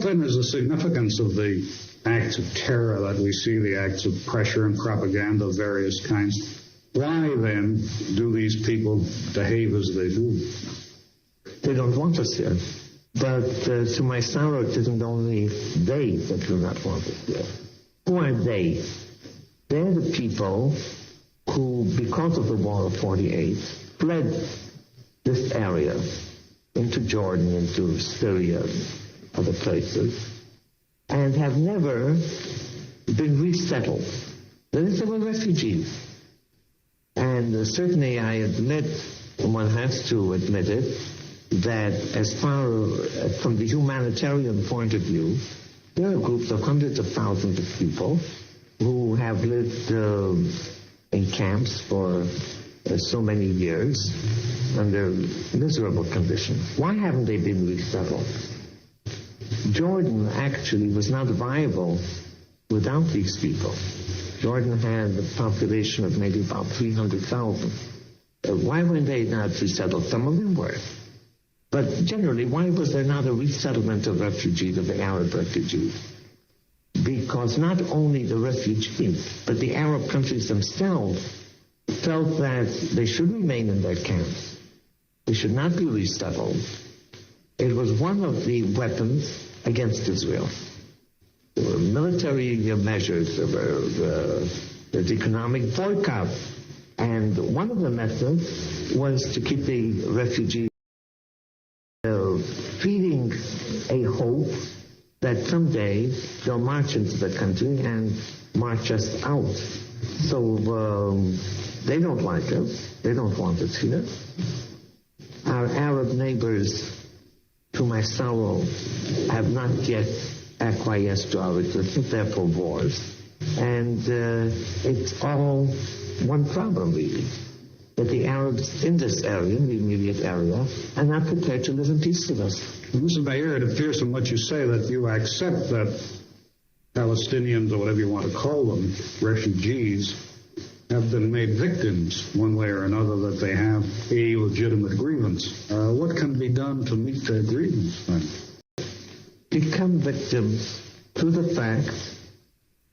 What then is the significance of the acts of terror that we see, the acts of pressure and propaganda of various kinds? Why then do these people behave as they do? They don't want us here. But to my sorrow, it isn't only they that do not want us here. Who are they? They're the people who, because of the War of 48, fled this area into Jordan, into Syria, other places, and have never been resettled. They were refugees. And certainly I admit, one has to admit it, that as far from the humanitarian point of view, there are groups of hundreds of thousands of people who have lived in camps for so many years under miserable conditions. Why haven't they been resettled? Jordan actually was not viable without these people. Jordan had a population of maybe about 300,000. Why were they not resettled? Some of them were. But generally, why was there not a resettlement of refugees, of the Arab refugees? Because not only the refugees, but the Arab countries themselves felt that they should remain in their camps. They should not be resettled. It was one of the weapons against Israel. There were military measures, there was economic boycott, and one of the methods was to keep the refugees feeding a hope that someday they'll march into the country and march us out. So they don't like us. They don't want us here. Our Arab neighbors, to my sorrow, have not yet acquiesced to our existence, therefore wars. And it's all one problem, really, that the Arabs in this area, in the immediate area, are not prepared to live in peace with us. Mr. Meir, it appears from what you say that you accept that Palestinians, or whatever you want to call them, refugees, have been made victims one way or another, that they have a legitimate grievance. What can be done to meet their grievance then? Become victims through the fact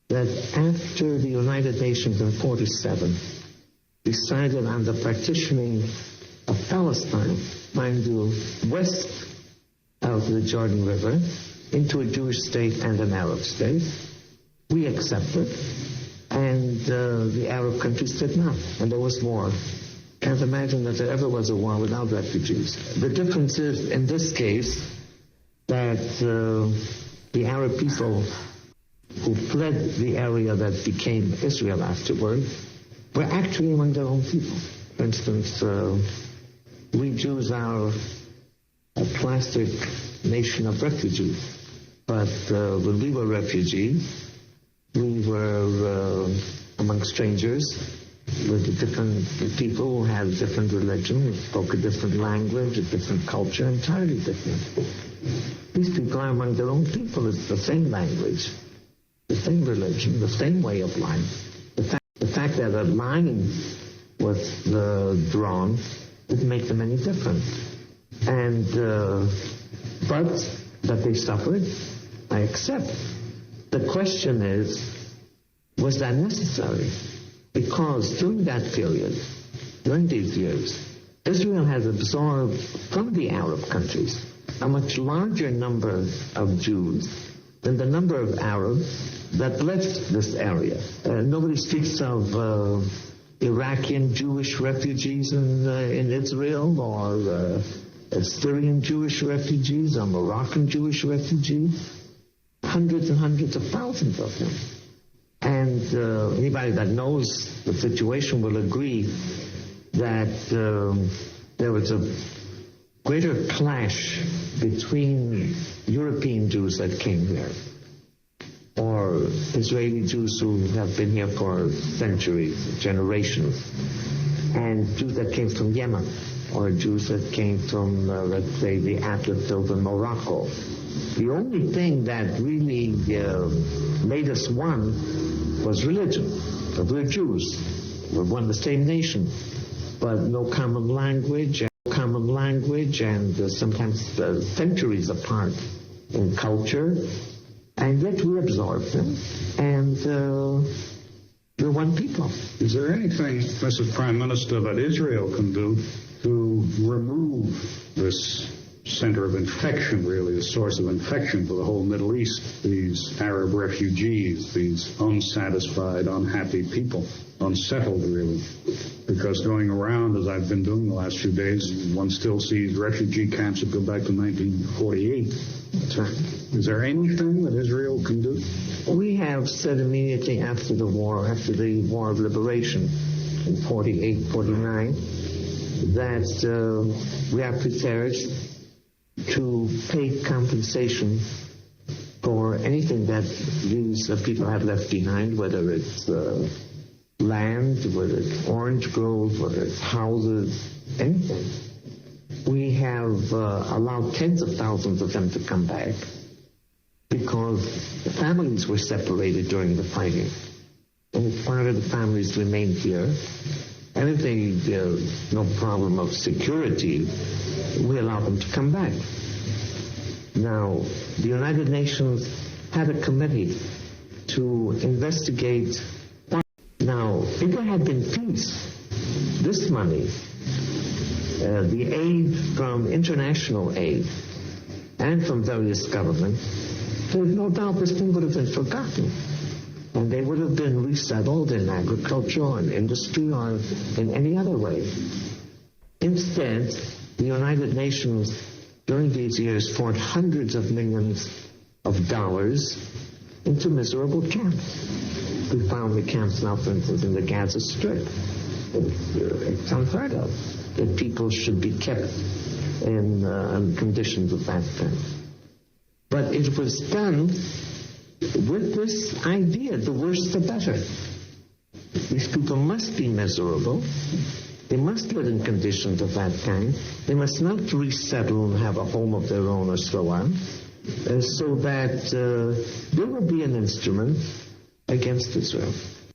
that after the United Nations in 1947 decided on the partitioning of Palestine, mind you, west of the Jordan River, into a Jewish state and an Arab state, we accepted, and the Arab countries did not, and there was war. Can't imagine that there ever was a war without refugees. The difference is, in this case, that the Arab people who fled the area that became Israel afterward were actually among their own people. For instance, we Jews are a classic nation of refugees. But when we were refugees, we were among strangers with different people who had different religion, who spoke a different language, a different culture, entirely different. These people are among their own people. It's the same language, the same religion, the same way of life. The fact that a line was drawn didn't make them any different. And but that they suffered, I accept. The question is, was that necessary? Because during that period, during these years, Israel has absorbed from the Arab countries a much larger number of Jews than the number of Arabs that left this area. Nobody speaks of Iraqi Jewish refugees in Israel, or Syrian Jewish refugees, or Moroccan Jewish refugees. Hundreds and hundreds of thousands of them. And anybody that knows the situation will agree that there was a greater clash between European Jews that came here, or Israeli Jews who have been here for centuries, generations, and Jews that came from Yemen, or Jews that came from, let's say, the Atlas Hills in Morocco. The only thing that really made us one was religion. We're Jews. We're one the same nation, but no common language, and sometimes centuries apart. in culture, and yet we absorb them, and we're one people. Is there anything, Mrs. Prime Minister, that Israel can do to remove this center of infection, really, a source of infection for the whole Middle East, these Arab refugees, these unsatisfied, unhappy people, unsettled, really? Because going around, as I've been doing the last few days, one still sees refugee camps that go back to 1948. That's right. Is there anything that Israel can do? We have said immediately after the war of liberation in 48, 49, that we are prepared to pay compensation for anything that these people have left behind, whether it's land, whether it's orange groves, whether it's houses, anything. We have allowed tens of thousands of them to come back because the families were separated during the fighting. And part of the families remained here. And if there's no problem of security, we allow them to come back. Now, the United Nations had a committee to investigate. Now, if there had been peace, this money, the aid from international aid and from various governments, there's no doubt this thing would have been forgotten. And they would have been resettled in agriculture or in industry or in any other way. Instead, the United Nations during these years poured hundreds of millions of dollars into miserable camps. We found the camps now, for instance, in the Gaza Strip. It's unheard of that people should be kept in conditions of that kind. But it was done with this idea, the worse the better. These people must be miserable. They must live in conditions of that kind. They must not resettle and have a home of their own or so on, so that there will be an instrument against Israel.